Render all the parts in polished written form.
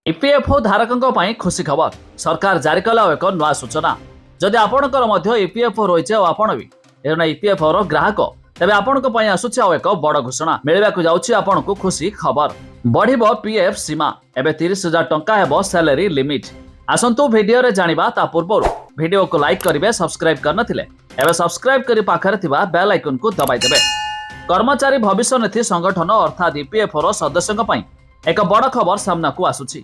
EPFO धारकों पर खुशी खबर सरकार जारी कला एक नया सूचना। जदि आपणकर ईपीएफओ रही है आपण भी ईपीएफओ ग्राहक तेज आपण आसूची एक बड़ घोषणा मिलवाक जाऊँ खुशी खबर। बढ़ पीएफ सीमा एवं 30,000 टंका हेब सैलरी लिमिट। आसतु भिडियो जानिबा ता पूर्व वीडियो को लाइक करेंगे, सब्सक्राइब करनथिले एवं सब्सक्राइब करी पाखरे थिबा बेल आइकन को दबाई देबे। कर्मचारी भविष्य निधि संगठन अर्थात ईपीएफओ सदस्यों पर एक बड़ खबर सामना को आसुची।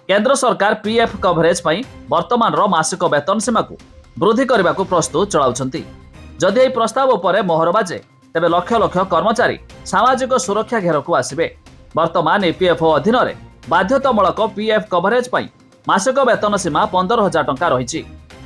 केंद्र सरकार पीएफ कवरेज पई वर्तमान मासिक वेतन सीमा को वृद्धि करने को प्रस्तुत चलाउछंती। जदि यह प्रस्ताव उपरे मोहर बाजे तेबे लक्ष लक्ष कर्मचारी सामाजिक सुरक्षा घेर को आसिबे। वर्तमान ईपीएफओ अधीन रे बाध्यतामूलक पीएफ कवरेज पई मासिक वेतन सीमा 15,000 टंका रही।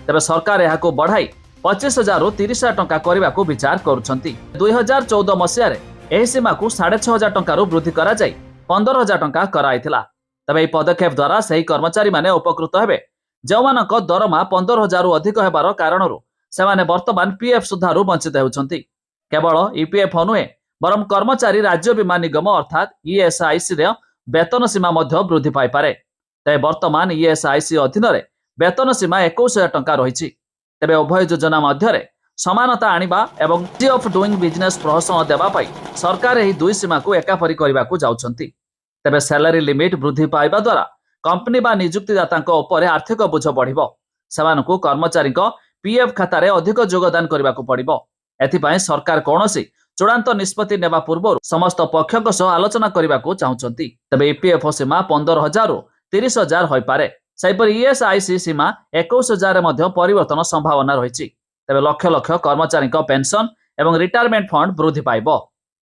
तेबे सरकार यहाको बढ़ाई 25,000 रु 30,000 टंका करने को विचार करुछंती। 2014 मसीह एही सीमा को 6,500 टंका रु वृद्धि करा जाई 15,000 टंका कराइथिला। तबे यह पदक्षेप द्वारा सही कर्मचारी माने उपकृत हेबे जो मानक दरमा 15,000 रु अधिक हेबार कारणरू सेमाने वर्तमान पीएफ सुधारू वंचित हेउछंती। केवल ईपीएफओ नुहे बरम कर्मचारी राज्य बीमा निगम अर्थात ईएसआईसी रे वेतन सीमा मध्य वृद्धि पाई पारे। तबे वर्तमान ईएसआईसी अधीन रे वेतन सीमा 21,000 टंका रही। तेबे उभय योजना मध्य समानता आनिबा एवं इजी ऑफ डूइंग बिजनेस प्रोत्साहन देबा पाई सरकार एही दुई सीमा को एकापरी करबा को जाउछंती। तेबे सैलरी लिमिट वृद्धि पाइबा द्वारा कंपनी बा नियुक्तिदाता उपरे आर्थिक बोझ बढ़िबो। सेमानकु कर्मचारी पीएफ खाता रे अधिक योगदान करबा को पड़िबो। एथिपाई सरकार कोनोसी चूड़ांत निष्पत्ति नेबा पूर्व समस्त पक्षक सह आलोचना करबा को चाहुचंती। तबे ईपीएफओ सीमा 15,000 रु 30,000 होई पारे। सेहिपरि ईएसआईसी सीमा 21,000 रे मध्य परिवर्तन संभावना रहिछि। तेबे लक्ष लक्ष कर्मचारी पेंशन एवं रिटायरमेंट फंड वृद्धि पाइबो।